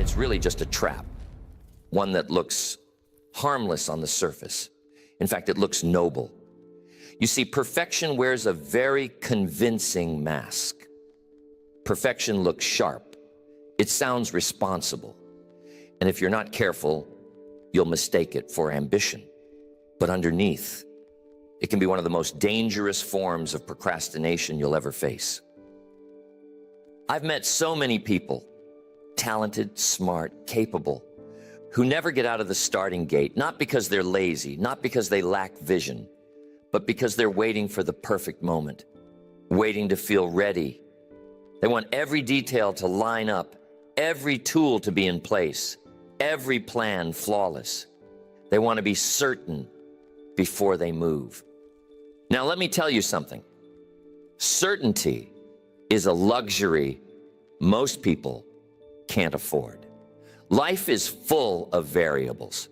it's really just a trap, one that looks harmless on the surface. In fact, it looks noble. You see, perfection wears a very convincing mask. Perfection looks sharp. It sounds responsible. And if you're not careful, you'll mistake it for ambition. But underneath, it can be one of the most dangerous forms of procrastination you'll ever face. I've met so many people, talented, smart, capable, who never get out of the starting gate, not because they're lazy, not because they lack vision, but because they're waiting for the perfect moment, waiting to feel ready. They want every detail to line up, every tool to be in place, every plan flawless. They want to be certain before they move. Now, let me tell you something. Certainty is a luxury most people can't afford. Life is full of variables.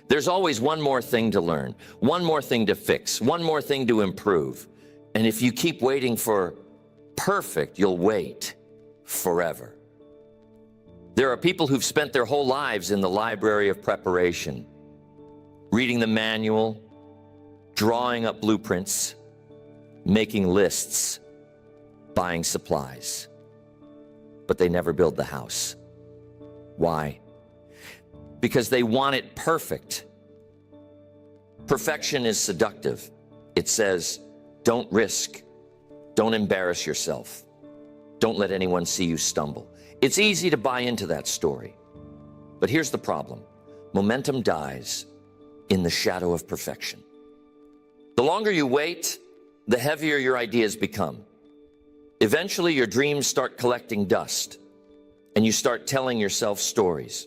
There's always one more thing to learn, one more thing to fix, one more thing to improve. And if you keep waiting for perfect, you'll wait forever. There are people who've spent their whole lives in the library of preparation, reading the manual, drawing up blueprints, making lists, buying supplies. But they never build the house. Why? Because they want it perfect. Perfection is seductive. It says, don't risk, don't embarrass yourself, don't let anyone see you stumble. It's easy to buy into that story. But here's the problem. Momentum dies in the shadow of perfection. The longer you wait, the heavier your ideas become. Eventually, your dreams start collecting dust, and you start telling yourself stories,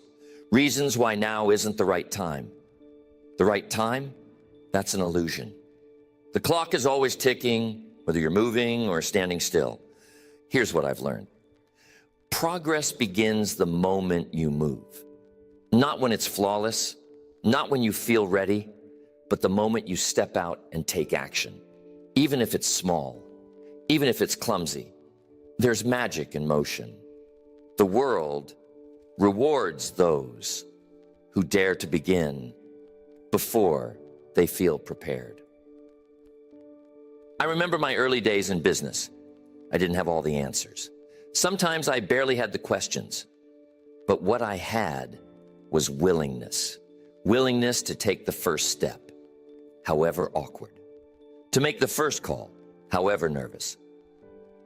reasons why now isn't the right time. The right time? That's an illusion. The clock is always ticking, whether you're moving or standing still. Here's what I've learned. Progress begins the moment you move. Not when it's flawless, not when you feel ready, but the moment you step out and take action. Even if it's small, even if it's clumsy, there's magic in motion. The world rewards those who dare to begin before they feel prepared. I remember my early days in business. I didn't have all the answers. Sometimes I barely had the questions. But what I had was willingness. Willingness to take the first step, however awkward. To make the first call, however nervous.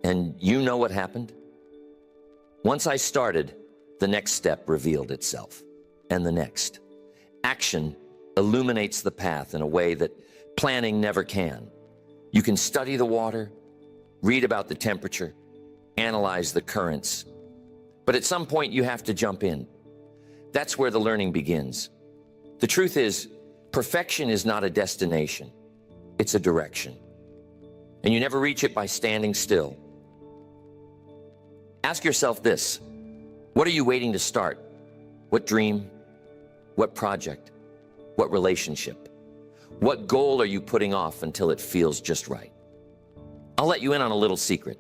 And you know what happened? Once I started, the next step revealed itself, and the next. Action illuminates the path in a way that planning never can. You can study the water, read about the temperature, analyze the currents, but at some point you have to jump in. That's where the learning begins. The truth is, perfection is not a destination, it's a direction. And you never reach it by standing still. Ask yourself this, what are you waiting to start? What dream? What project? What relationship? What goal are you putting off until it feels just right? I'll let you in on a little secret.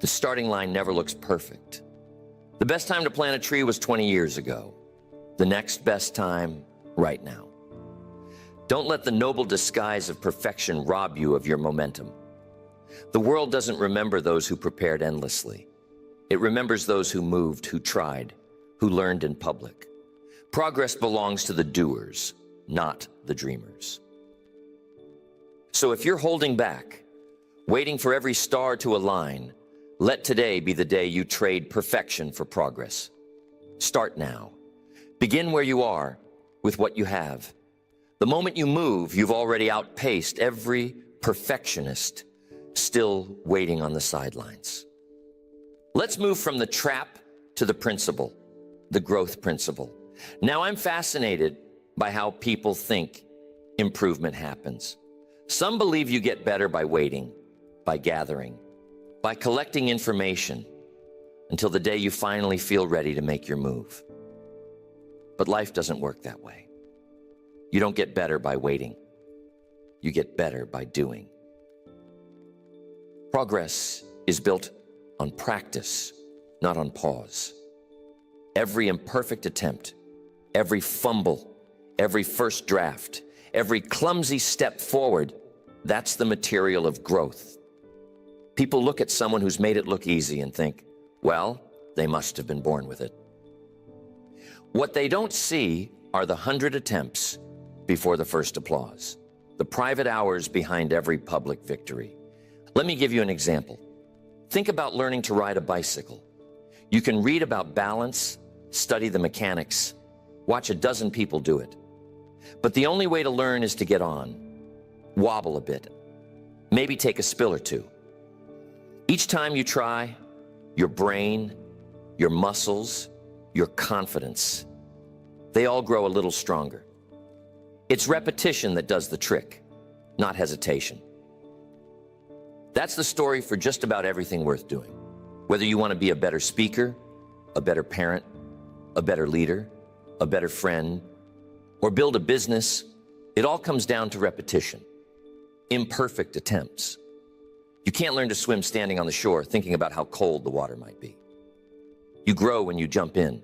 The starting line never looks perfect. The best time to plant a tree was 20 years ago. The next best time, right now. Don't let the noble disguise of perfection rob you of your momentum. The world doesn't remember those who prepared endlessly. It remembers those who moved, who tried, who learned in public. Progress belongs to the doers, not the dreamers. So if you're holding back, waiting for every star to align, let today be the day you trade perfection for progress. Start now. Begin where you are with what you have. The moment you move, you've already outpaced every perfectionist still waiting on the sidelines. Let's move from the trap to the principle, the growth principle. Now, I'm fascinated by how people think improvement happens. Some believe you get better by waiting, by gathering, by collecting information until the day you finally feel ready to make your move. But life doesn't work that way. You don't get better by waiting. You get better by doing. Progress is built on practice, not on pause. Every imperfect attempt, every fumble, every first draft, every clumsy step forward, that's the material of growth. People look at someone who's made it look easy and think, well, they must have been born with it. What they don't see are the 100 attempts before the first applause, the private hours behind every public victory. Let me give you an example. Think about learning to ride a bicycle. You can read about balance, study the mechanics, watch a dozen people do it. But the only way to learn is to get on, wobble a bit, maybe take a spill or two. Each time you try, your brain, your muscles, your confidence, they all grow a little stronger. It's repetition that does the trick, not hesitation. That's the story for just about everything worth doing. Whether you want to be a better speaker, a better parent, a better leader, a better friend, or build a business, it all comes down to repetition. Imperfect attempts. You can't learn to swim standing on the shore thinking about how cold the water might be. You grow when you jump in.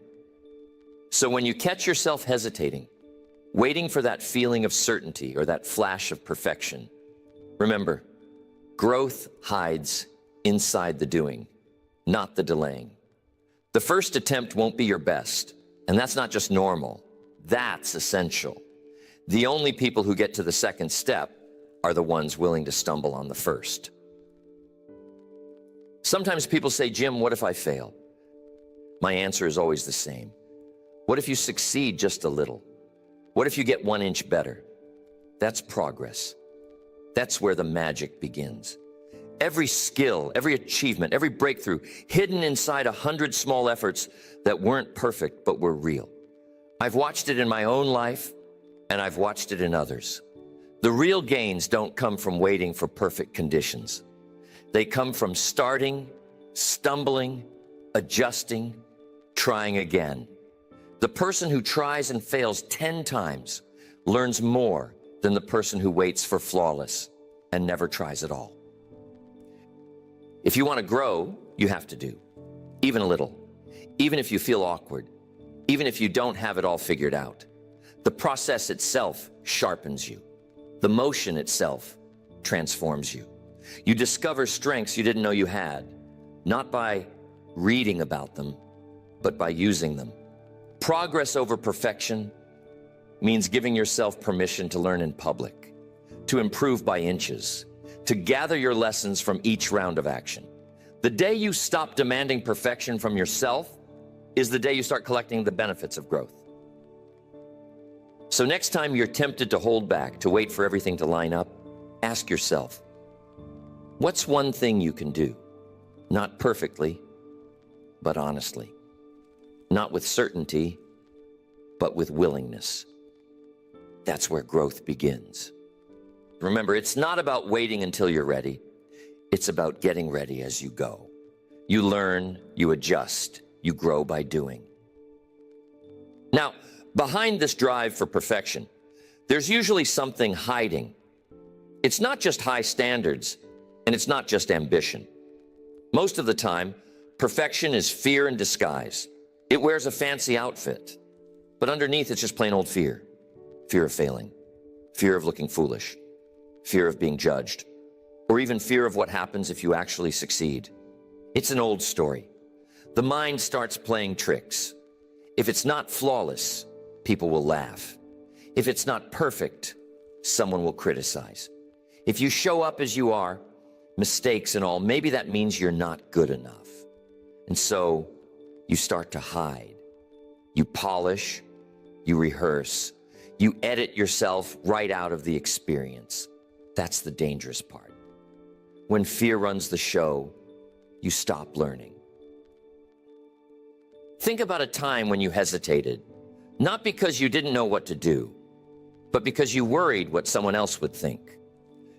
So when you catch yourself hesitating, waiting for that feeling of certainty or that flash of perfection, remember, growth hides inside the doing, not the delaying. The first attempt won't be your best, and that's not just normal, that's essential. The only people who get to the second step are the ones willing to stumble on the first. Sometimes people say, Jim, what if I fail? My answer is always the same. What if you succeed just a little? What if you get 1 inch better? That's progress. That's where the magic begins. Every skill, every achievement, every breakthrough, hidden inside 100 small efforts that weren't perfect but were real. I've watched it in my own life, and I've watched it in others. The real gains don't come from waiting for perfect conditions. They come from starting, stumbling, adjusting, trying again. The person who tries and fails 10 times learns more than the person who waits for flawless and never tries at all. If you want to grow, you have to do, even a little, even if you feel awkward, even if you don't have it all figured out. The process itself sharpens you. The motion itself transforms you. You discover strengths you didn't know you had, not by reading about them, but by using them. Progress over perfection means giving yourself permission to learn in public, to improve by inches, to gather your lessons from each round of action. The day you stop demanding perfection from yourself is the day you start collecting the benefits of growth. So next time you're tempted to hold back, to wait for everything to line up, ask yourself, what's one thing you can do? Not perfectly, but honestly. Not with certainty, but with willingness. That's where growth begins. Remember, it's not about waiting until you're ready. It's about getting ready as you go. You learn, you adjust, you grow by doing. Now, behind this drive for perfection, there's usually something hiding. It's not just high standards, and it's not just ambition. Most of the time, perfection is fear in disguise. It wears a fancy outfit, but underneath it's just plain old fear. Fear of failing, fear of looking foolish, fear of being judged, or even fear of what happens if you actually succeed. It's an old story. The mind starts playing tricks. If it's not flawless, people will laugh. If it's not perfect, someone will criticize. If you show up as you are, mistakes and all, maybe that means you're not good enough. And so you start to hide. You polish, you rehearse, you edit yourself right out of the experience. That's the dangerous part. When fear runs the show, you stop learning. Think about a time when you hesitated, not because you didn't know what to do, but because you worried what someone else would think.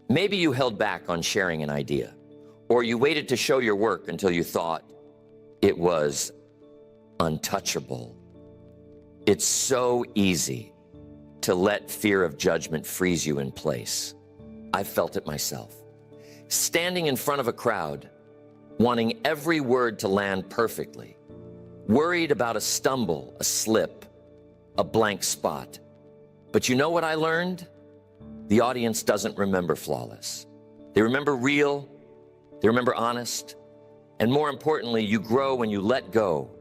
Maybe you held back on sharing an idea, or you waited to show your work until you thought it was untouchable. It's so easy to let fear of judgment freeze you in place. I've felt it myself. Standing in front of a crowd, wanting every word to land perfectly, worried about a stumble, a slip, a blank spot. But you know what I learned? The audience doesn't remember flawless. They remember real, they remember honest, and more importantly, you grow when you let go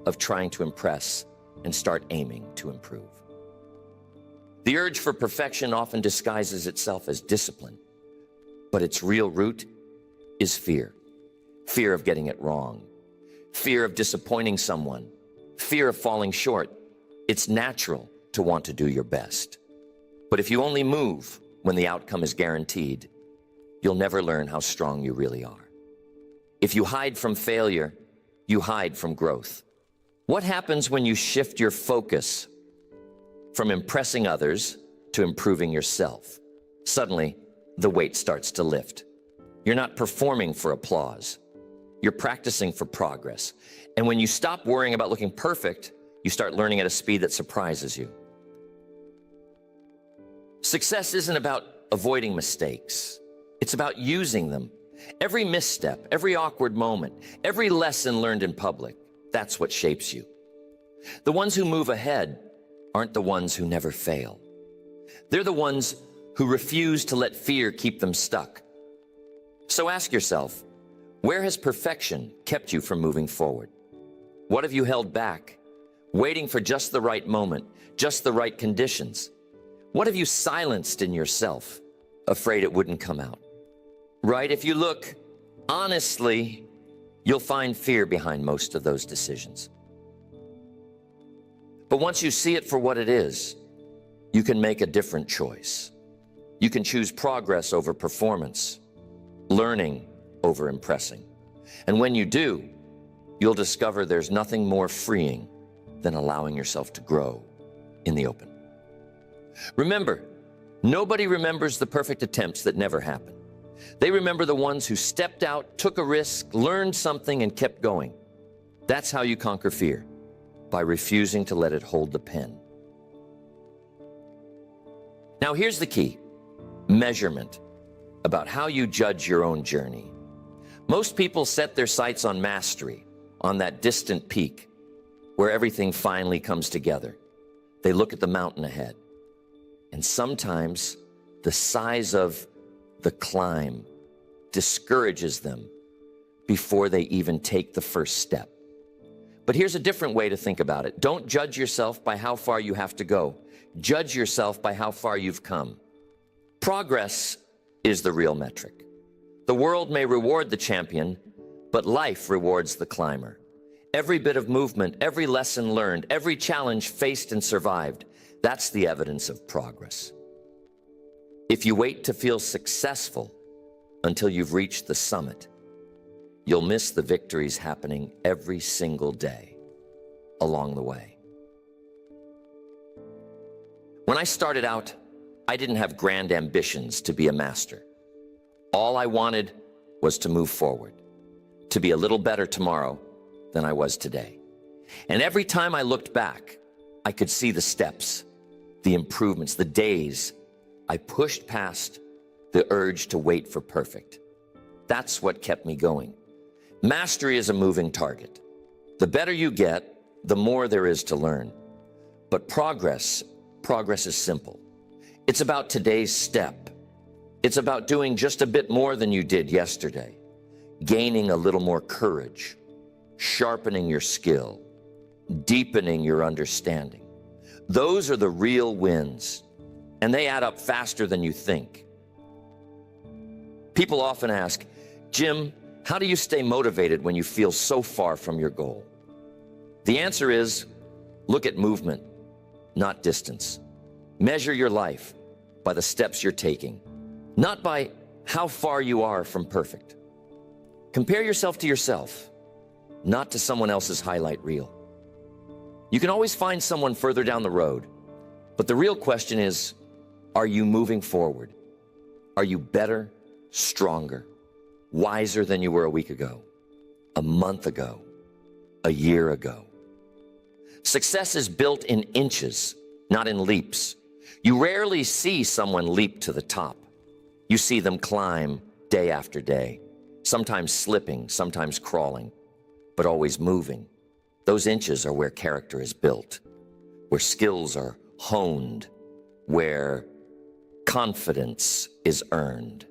of trying to impress and start aiming to improve. The urge for perfection often disguises itself as discipline, but its real root is fear. Fear of getting it wrong, fear of disappointing someone, fear of falling short. It's natural to want to do your best. But if you only move when the outcome is guaranteed, you'll never learn how strong you really are. If you hide from failure, you hide from growth. What happens when you shift your focus from impressing others to improving yourself? Suddenly, the weight starts to lift. You're not performing for applause. You're practicing for progress. And when you stop worrying about looking perfect, you start learning at a speed that surprises you. Success isn't about avoiding mistakes. It's about using them. Every misstep, every awkward moment, every lesson learned in public, that's what shapes you. The ones who move ahead aren't the ones who never fail. They're the ones who refuse to let fear keep them stuck. So ask yourself, where has perfection kept you from moving forward? What have you held back, waiting for just the right moment, just the right conditions? What have you silenced in yourself, afraid it wouldn't come out? Right? If you look honestly, you'll find fear behind most of those decisions. But once you see it for what it is, you can make a different choice. You can choose progress over performance, learning over impressing. And when you do, you'll discover there's nothing more freeing than allowing yourself to grow in the open. Remember, nobody remembers the perfect attempts that never happened. They remember the ones who stepped out, took a risk, learned something, and kept going. That's how you conquer fear, by refusing to let it hold the pen. Now here's the key: measurement, about how you judge your own journey. Most people set their sights on mastery, on that distant peak, where everything finally comes together. They look at the mountain ahead, and sometimes the size of the climb discourages them before they even take the first step. But here's a different way to think about it. Don't judge yourself by how far you have to go. Judge yourself by how far you've come. Progress is the real metric. The world may reward the champion, but life rewards the climber. Every bit of movement, every lesson learned, every challenge faced and survived, that's the evidence of progress. If you wait to feel successful until you've reached the summit, you'll miss the victories happening every single day along the way. When I started out, I didn't have grand ambitions to be a master. All I wanted was to move forward, to be a little better tomorrow than I was today. And every time I looked back, I could see the steps, the improvements, the days I pushed past the urge to wait for perfect. That's what kept me going. Mastery is a moving target. The better you get, the more there is to learn. But progress is simple. It's about today's step. It's about doing just a bit more than you did yesterday, gaining a little more courage, sharpening your skill, deepening your understanding. Those are the real wins, and they add up faster than you think. People often ask, Jim, how do you stay motivated when you feel so far from your goal? The answer is, look at movement, not distance. Measure your life by the steps you're taking, not by how far you are from perfect. Compare yourself to yourself, not to someone else's highlight reel. You can always find someone further down the road, but the real question is, are you moving forward? Are you better, stronger, wiser than you were a week ago, a month ago, a year ago? Success is built in inches, not in leaps. You rarely see someone leap to the top. You see them climb day after day, sometimes slipping, sometimes crawling, but always moving. Those inches are where character is built, where skills are honed, where confidence is earned.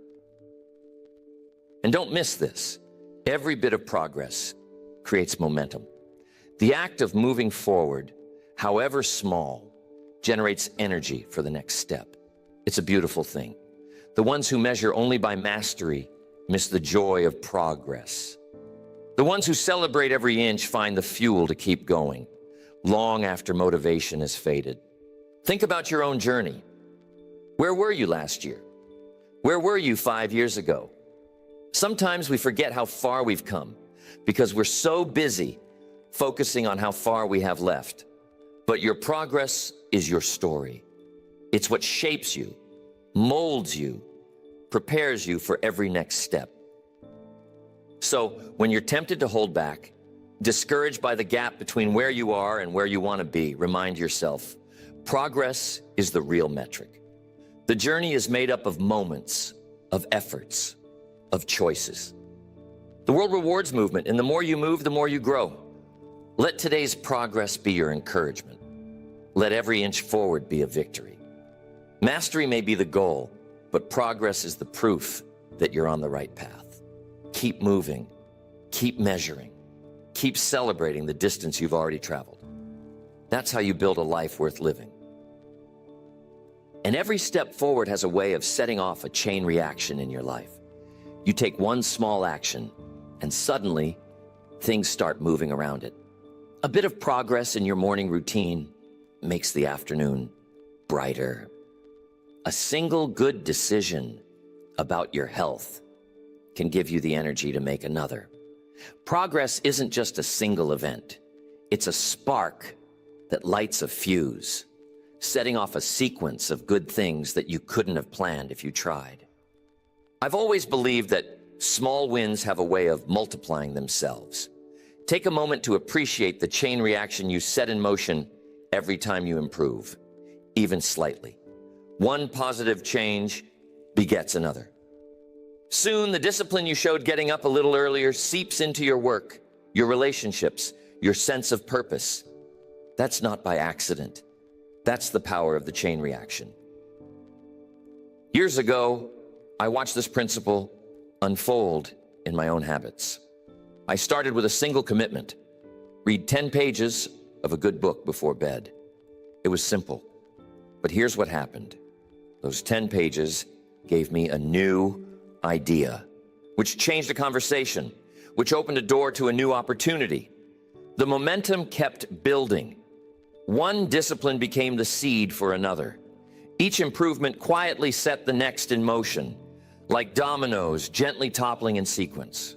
And don't miss this. Every bit of progress creates momentum. The act of moving forward, however small, generates energy for the next step. It's a beautiful thing. The ones who measure only by mastery miss the joy of progress. The ones who celebrate every inch find the fuel to keep going, long after motivation has faded. Think about your own journey. Where were you last year? Where were you 5 years ago? Sometimes we forget how far we've come because we're so busy focusing on how far we have left. But your progress is your story. It's what shapes you, molds you, prepares you for every next step. So when you're tempted to hold back, discouraged by the gap between where you are and where you want to be, remind yourself, progress is the real metric. The journey is made up of moments, of efforts, of choices. The world rewards movement, and the more you move, the more you grow. Let today's progress be your encouragement. Let every inch forward be a victory. Mastery may be the goal, but progress is the proof that you're on the right path. Keep moving, keep measuring, keep celebrating the distance you've already traveled. That's how you build a life worth living. And every step forward has a way of setting off a chain reaction in your life. You take one small action, and suddenly, things start moving around it. A bit of progress in your morning routine makes the afternoon brighter. A single good decision about your health can give you the energy to make another. Progress isn't just a single event. It's a spark that lights a fuse, setting off a sequence of good things that you couldn't have planned if you tried. I've always believed that small wins have a way of multiplying themselves. Take a moment to appreciate the chain reaction you set in motion every time you improve, even slightly. One positive change begets another. Soon, the discipline you showed getting up a little earlier seeps into your work, your relationships, your sense of purpose. That's not by accident. That's the power of the chain reaction. Years ago, I watched this principle unfold in my own habits. I started with a single commitment: read 10 pages of a good book before bed. It was simple, but here's what happened. Those 10 pages gave me a new idea, which changed a conversation, which opened a door to a new opportunity. The momentum kept building. One discipline became the seed for another. Each improvement quietly set the next in motion, like dominoes gently toppling in sequence.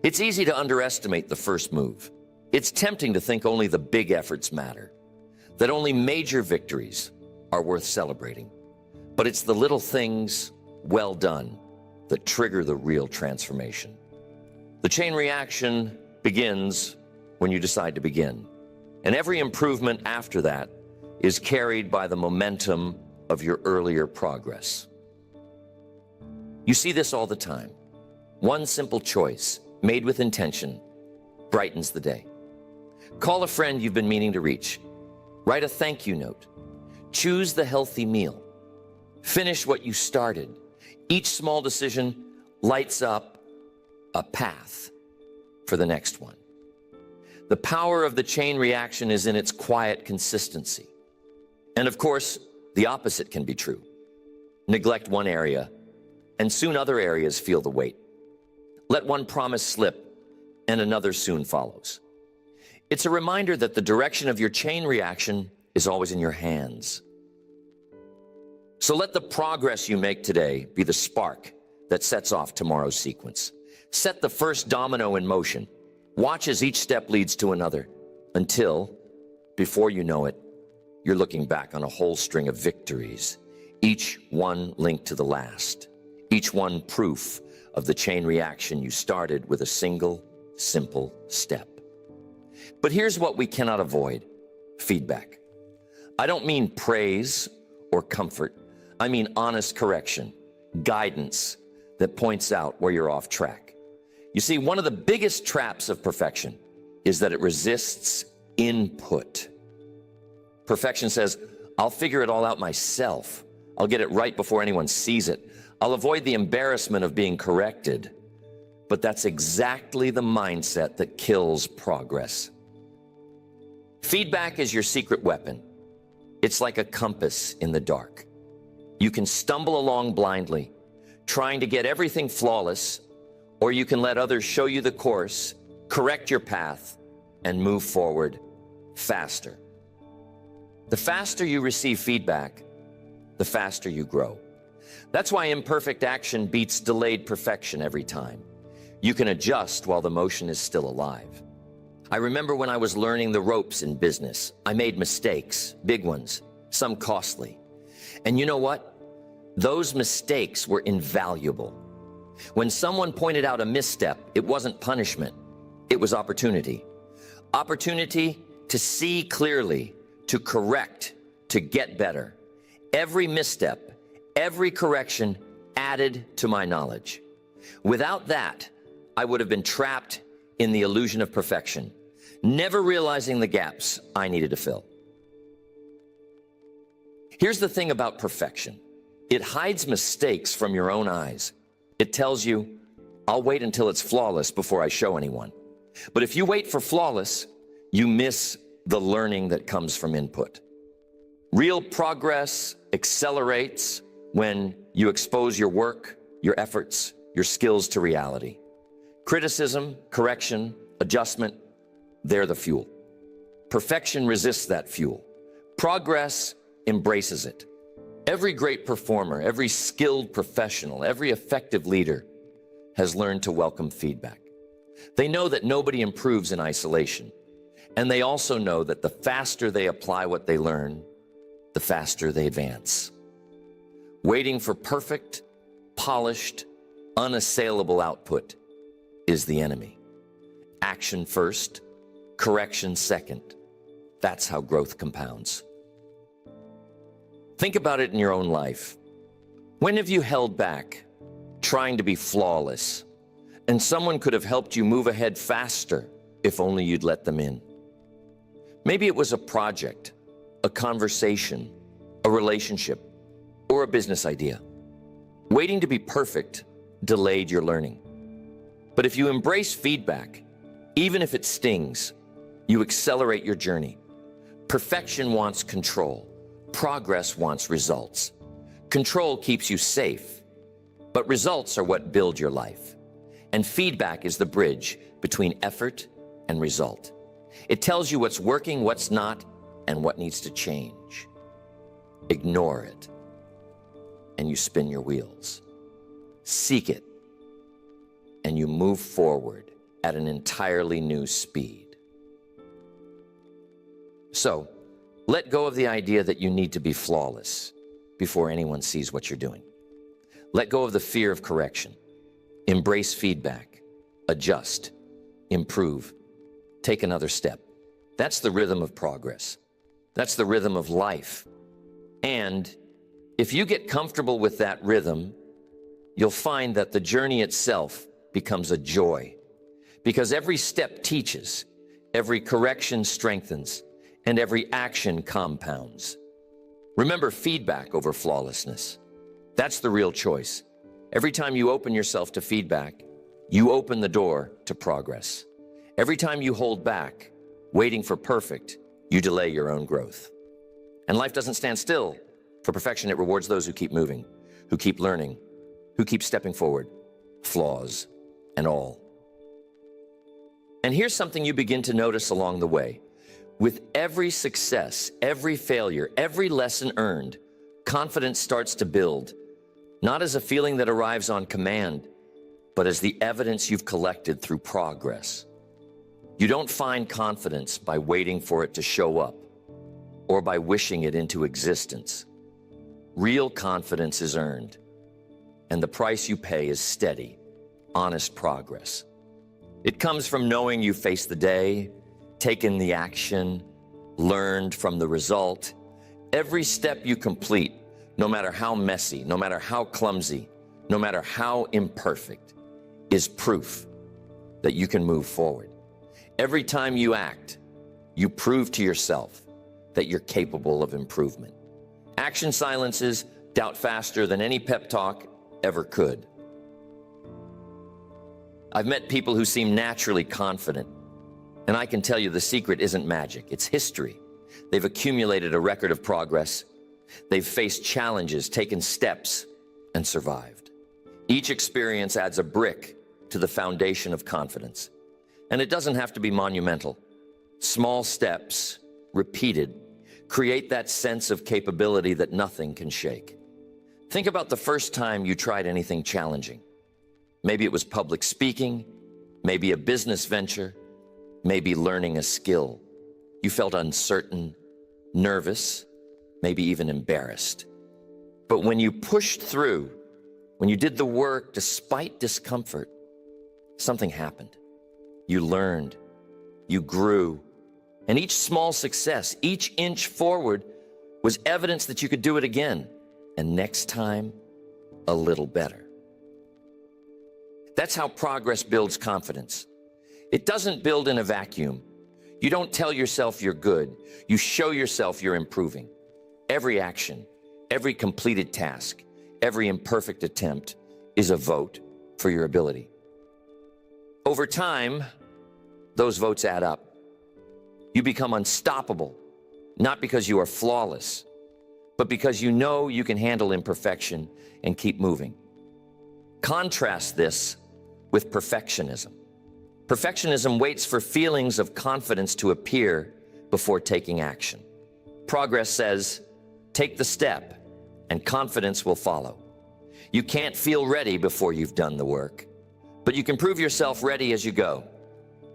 It's easy to underestimate the first move. It's tempting to think only the big efforts matter, that only major victories are worth celebrating. But it's the little things, well done, that trigger the real transformation. The chain reaction begins when you decide to begin, and every improvement after that is carried by the momentum of your earlier progress. You see this all the time. One simple choice, made with intention, brightens the day. Call a friend you've been meaning to reach. Write a thank you note. Choose the healthy meal. Finish what you started. Each small decision lights up a path for the next one. The power of the chain reaction is in its quiet consistency. And of course, the opposite can be true. Neglect one area, and soon other areas feel the weight. Let one promise slip, and another soon follows. It's a reminder that the direction of your chain reaction is always in your hands. So let the progress you make today be the spark that sets off tomorrow's sequence. Set the first domino in motion. Watch as each step leads to another, until, before you know it, you're looking back on a whole string of victories, each one linked to the last, each one proof of the chain reaction you started with a single, simple step. But here's what we cannot avoid: feedback. I don't mean praise or comfort. I mean honest correction, guidance that points out where you're off track. You see, one of the biggest traps of perfection is that it resists input. Perfection says, I'll figure it all out myself. I'll get it right before anyone sees it. I'll avoid the embarrassment of being corrected. But that's exactly the mindset that kills progress. Feedback is your secret weapon. It's like a compass in the dark. You can stumble along blindly, trying to get everything flawless, or you can let others show you the course, correct your path, and move forward faster. The faster you receive feedback, the faster you grow. That's why imperfect action beats delayed perfection every time. You can adjust while the motion is still alive. I remember when I was learning the ropes in business, I made mistakes, big ones, some costly. And you know what? Those mistakes were invaluable. When someone pointed out a misstep, it wasn't punishment, it was opportunity. Opportunity to see clearly, to correct, to get better. Every misstep, every correction added to my knowledge. Without that, I would have been trapped in the illusion of perfection, never realizing the gaps I needed to fill. Here's the thing about perfection. It hides mistakes from your own eyes. It tells you, I'll wait until it's flawless before I show anyone. But if you wait for flawless, you miss the learning that comes from input. Real progress accelerates when you expose your work, your efforts, your skills to reality. Criticism, correction, adjustment, they're the fuel. Perfection resists that fuel. Progress embraces it. Every great performer, every skilled professional, every effective leader has learned to welcome feedback. They know that nobody improves in isolation. And they also know that the faster they apply what they learn, the faster they advance. Waiting for perfect, polished, unassailable output is the enemy. Action first, correction second. That's how growth compounds. Think about it in your own life. When have you held back, trying to be flawless, and someone could have helped you move ahead faster if only you'd let them in? Maybe it was a project, a conversation, a relationship, or a business idea. Waiting to be perfect delayed your learning. But if you embrace feedback, even if it stings, you accelerate your journey. Perfection wants control. Progress wants results. Control keeps you safe, but results are what build your life. And feedback is the bridge between effort and result. It tells you what's working, what's not, and what needs to change. Ignore it, and you spin your wheels. Seek it, and you move forward at an entirely new speed. So, let go of the idea that you need to be flawless before anyone sees what you're doing. Let go of the fear of correction. Embrace feedback. Adjust. Improve. Take another step. That's the rhythm of progress. That's the rhythm of life. And if you get comfortable with that rhythm, you'll find that the journey itself becomes a joy. Because every step teaches, every correction strengthens, and every action compounds. Remember feedback over flawlessness. That's the real choice. Every time you open yourself to feedback, you open the door to progress. Every time you hold back, waiting for perfect, you delay your own growth. And life doesn't stand still. For perfection, it rewards those who keep moving, who keep learning, who keep stepping forward, flaws and all. And here's something you begin to notice along the way. With every success, every failure, every lesson earned, confidence starts to build, not as a feeling that arrives on command, but as the evidence you've collected through progress. You don't find confidence by waiting for it to show up or by wishing it into existence. Real confidence is earned, and the price you pay is steady, honest progress. It comes from knowing you faced the day, taken the action, learned from the result. Every step you complete, no matter how messy, no matter how clumsy, no matter how imperfect, is proof that you can move forward. Every time you act, you prove to yourself that you're capable of improvement. Action silences doubt faster than any pep talk ever could. I've met people who seem naturally confident, and I can tell you the secret isn't magic, it's history. They've accumulated a record of progress. They've faced challenges, taken steps, and survived. Each experience adds a brick to the foundation of confidence. And it doesn't have to be monumental. Small steps, repeated, create that sense of capability that nothing can shake. Think about the first time you tried anything challenging. Maybe it was public speaking, maybe a business venture, maybe learning a skill. You felt uncertain, nervous, maybe even embarrassed. But when you pushed through, when you did the work despite discomfort, something happened. You learned, you grew, and each small success, each inch forward was evidence that you could do it again, and next time, a little better. That's how progress builds confidence. It doesn't build in a vacuum. You don't tell yourself you're good. You show yourself you're improving. Every action, every completed task, every imperfect attempt is a vote for your ability. Over time, those votes add up. You become unstoppable, not because you are flawless, but because you know you can handle imperfection and keep moving. Contrast this with perfectionism. Perfectionism waits for feelings of confidence to appear before taking action. Progress says, take the step and confidence will follow. You can't feel ready before you've done the work, but you can prove yourself ready as you go.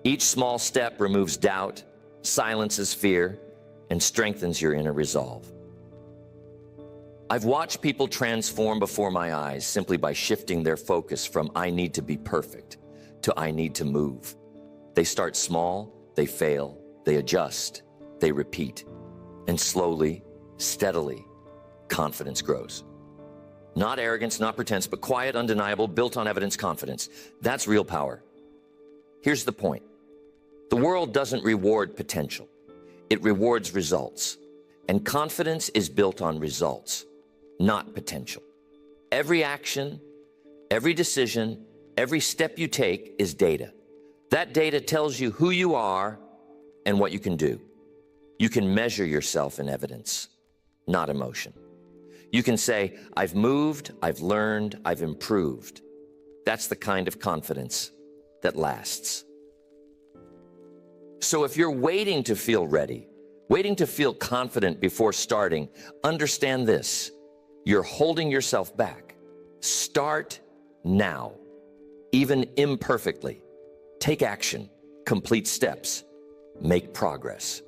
Each small step removes doubt, silences fear, and strengthens your inner resolve. I've watched people transform before my eyes simply by shifting their focus from I need to be perfect to I need to move. They start small, they fail, they adjust, they repeat, and slowly, steadily, confidence grows. Not arrogance, not pretense, but quiet, undeniable, built on evidence confidence. That's real power. Here's the point. The world doesn't reward potential. It rewards results. And confidence is built on results, not potential. Every action, every decision, every step you take is data. That data tells you who you are and what you can do. You can measure yourself in evidence, not emotion. You can say, I've moved, I've learned, I've improved. That's the kind of confidence that lasts. So if you're waiting to feel ready, waiting to feel confident before starting, understand this. You're holding yourself back. Start now, even imperfectly. Take action, complete steps, make progress.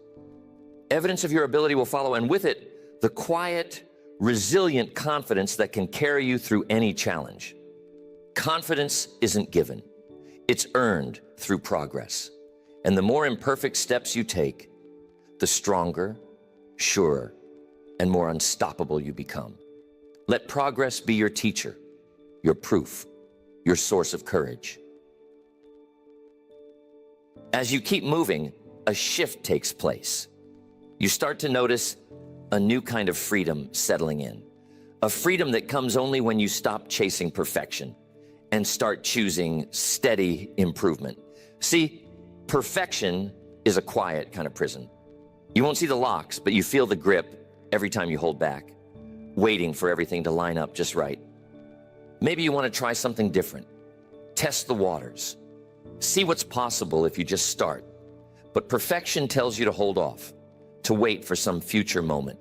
Evidence of your ability will follow, and with it, the quiet, resilient confidence that can carry you through any challenge. Confidence isn't given. It's earned through progress. And the more imperfect steps you take, the stronger, surer, and more unstoppable you become. Let progress be your teacher, your proof, your source of courage. As you keep moving, a shift takes place. You start to notice a new kind of freedom settling in. A freedom that comes only when you stop chasing perfection and start choosing steady improvement. See, perfection is a quiet kind of prison. You won't see the locks, but you feel the grip every time you hold back, waiting for everything to line up just right. Maybe you want to try something different. Test the waters. See what's possible if you just start. But perfection tells you to hold off, to wait for some future moment.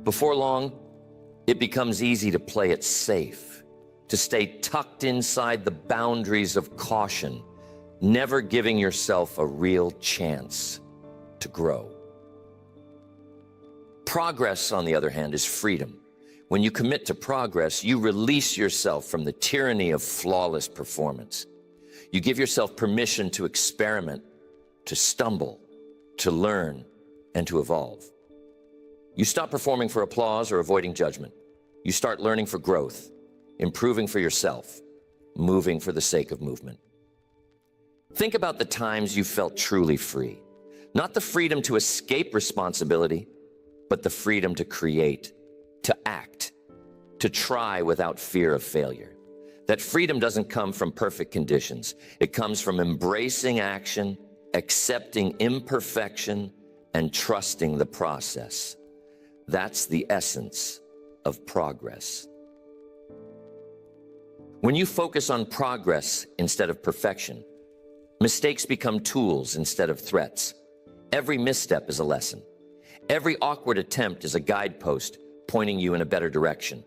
Before long, it becomes easy to play it safe, to stay tucked inside the boundaries of caution, never giving yourself a real chance to grow. Progress, on the other hand, is freedom. When you commit to progress, you release yourself from the tyranny of flawless performance. You give yourself permission to experiment, to stumble, to learn, and to evolve. You stop performing for applause or avoiding judgment. You start learning for growth, improving for yourself, moving for the sake of movement. Think about the times you felt truly free. Not the freedom to escape responsibility, but the freedom to create, to act, to try without fear of failure. That freedom doesn't come from perfect conditions. It comes from embracing action, accepting imperfection, and trusting the process. That's the essence of progress. When you focus on progress instead of perfection, mistakes become tools instead of threats. Every misstep is a lesson. Every awkward attempt is a guidepost pointing you in a better direction.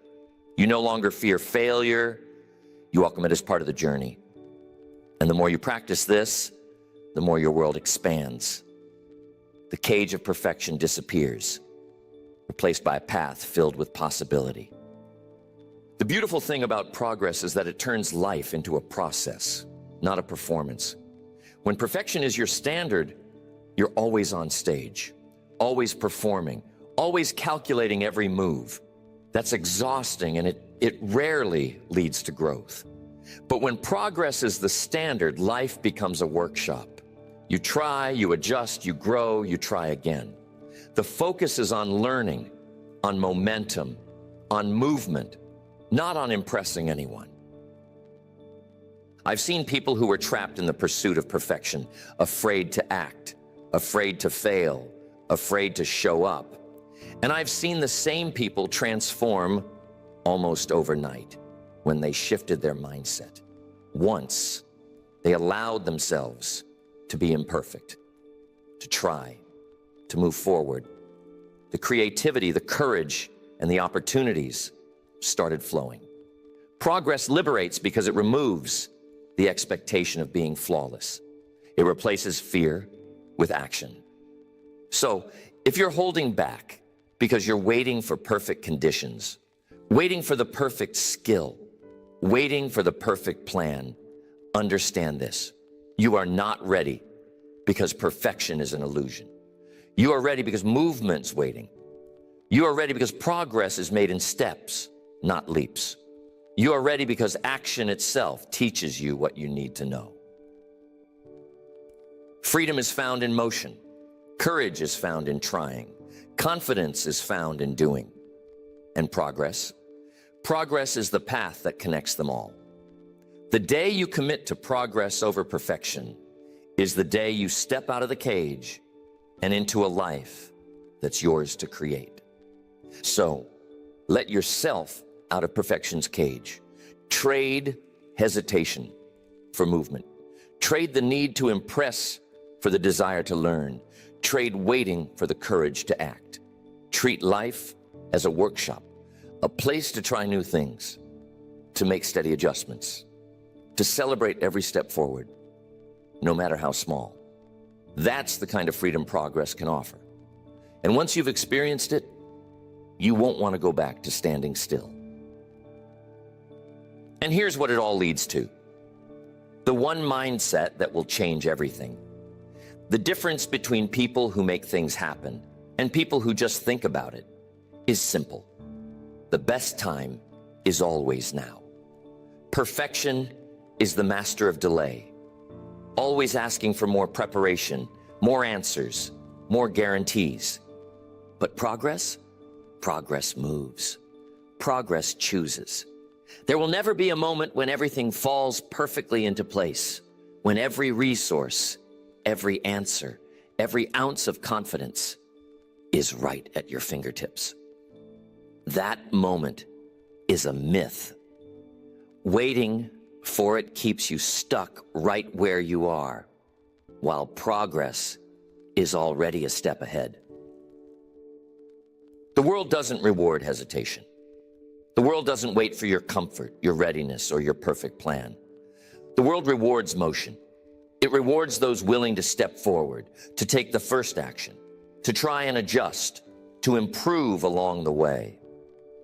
You no longer fear failure. You welcome it as part of the journey. And the more you practice this, the more your world expands. The cage of perfection disappears, replaced by a path filled with possibility. The beautiful thing about progress is that it turns life into a process, not a performance. When perfection is your standard, you're always on stage, always performing, always calculating every move. That's exhausting, and it rarely leads to growth. But when progress is the standard, life becomes a workshop. You try, you adjust, you grow, you try again. The focus is on learning, on momentum, on movement, not on impressing anyone. I've seen people who were trapped in the pursuit of perfection, afraid to act, afraid to fail, afraid to show up. And I've seen the same people transform almost overnight when they shifted their mindset. Once they allowed themselves to be imperfect, to try, to move forward. The creativity, the courage, and the opportunities started flowing. Progress liberates because it removes the expectation of being flawless. It replaces fear with action. So, if you're holding back because you're waiting for perfect conditions, waiting for the perfect skill, waiting for the perfect plan, understand this. You are not ready because perfection is an illusion. You are ready because movement's waiting. You are ready because progress is made in steps, not leaps. You are ready because action itself teaches you what you need to know. Freedom is found in motion. Courage is found in trying. Confidence is found in doing. And progress? Progress is the path that connects them all. The day you commit to progress over perfection is the day you step out of the cage and into a life that's yours to create. So, let yourself out of perfection's cage. Trade hesitation for movement. Trade the need to impress for the desire to learn. Trade waiting for the courage to act. Treat life as a workshop, a place to try new things, to make steady adjustments, to celebrate every step forward, no matter how small. That's the kind of freedom progress can offer. And once you've experienced it, you won't want to go back to standing still. And here's what it all leads to. The one mindset that will change everything. The difference between people who make things happen and people who just think about it is simple. The best time is always now. Perfection is the master of delay, always asking for more preparation, more answers, more guarantees. But progress moves. Progress chooses. There will never be a moment when everything falls perfectly into place, when every resource, every answer, every ounce of confidence is right at your fingertips. That moment is a myth. Waiting for it keeps you stuck right where you are, while progress is already a step ahead. The world doesn't reward hesitation. The world doesn't wait for your comfort, your readiness, or your perfect plan. The world rewards motion. It rewards those willing to step forward, to take the first action, to try and adjust, to improve along the way.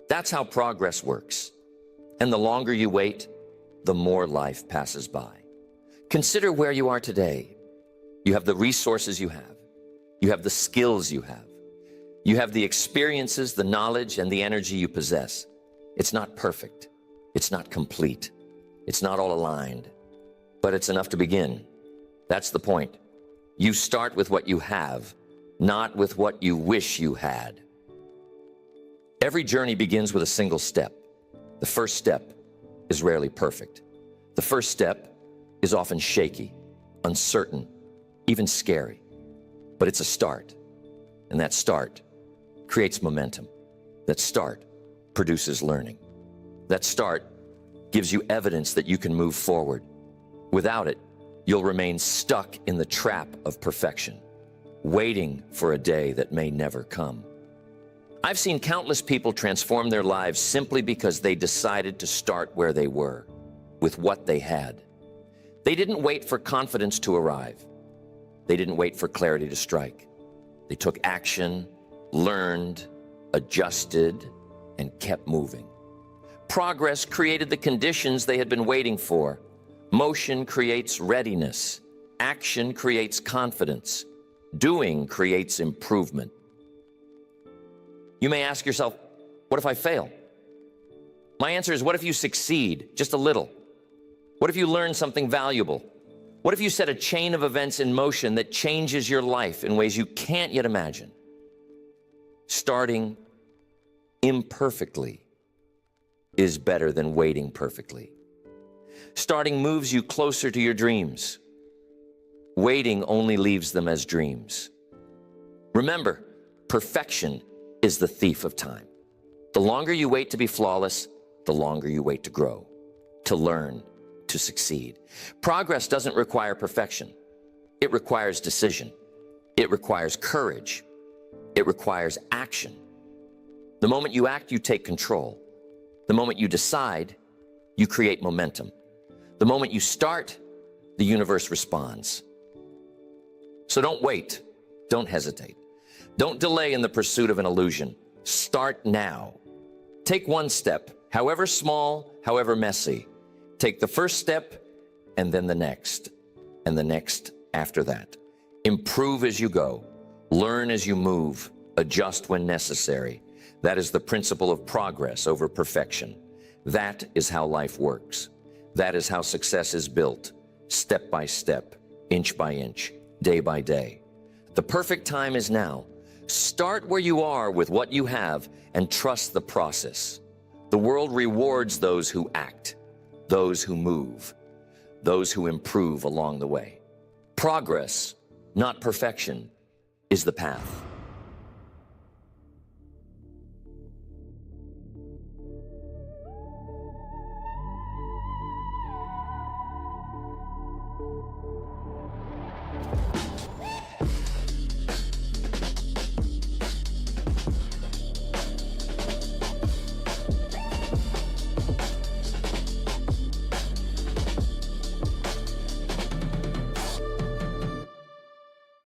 That's how progress works. And the longer you wait, the more life passes by. Consider where you are today. You have the resources you have. You have the skills you have. You have the experiences, the knowledge, and the energy you possess. It's not perfect. It's not complete. It's not all aligned. But it's enough to begin. That's the point. You start with what you have, not with what you wish you had. Every journey begins with a single step. The first step is rarely perfect. The first step is often shaky, uncertain, even scary. But it's a start. And that start creates momentum. That start produces learning. That start gives you evidence that you can move forward. Without it, you'll remain stuck in the trap of perfection, waiting for a day that may never come. I've seen countless people transform their lives simply because they decided to start where they were, with what they had. They didn't wait for confidence to arrive. They didn't wait for clarity to strike. They took action, learned, adjusted, and kept moving. Progress created the conditions they had been waiting for. Motion creates readiness. Action creates confidence. Doing creates improvement. You may ask yourself, what if I fail? My answer is, what if you succeed just a little? What if you learn something valuable? What if you set a chain of events in motion that changes your life in ways you can't yet imagine? Starting imperfectly is better than waiting perfectly. Starting moves you closer to your dreams. Waiting only leaves them as dreams. Remember, perfection is the thief of time. The longer you wait to be flawless, the longer you wait to grow, to learn, to succeed. Progress doesn't require perfection. It requires decision. It requires courage. It requires action. The moment you act, you take control. The moment you decide, you create momentum. The moment you start, the universe responds. So don't wait. Don't hesitate. Don't delay in the pursuit of an illusion. Start now. Take one step, however small, however messy. Take the first step, and then the next, and the next after that. Improve as you go. Learn as you move. Adjust when necessary. That is the principle of progress over perfection. That is how life works. That is how success is built, step by step, inch by inch, day by day. The perfect time is now. Start where you are with what you have and trust the process. The world rewards those who act, those who move, those who improve along the way. Progress, not perfection, is the path.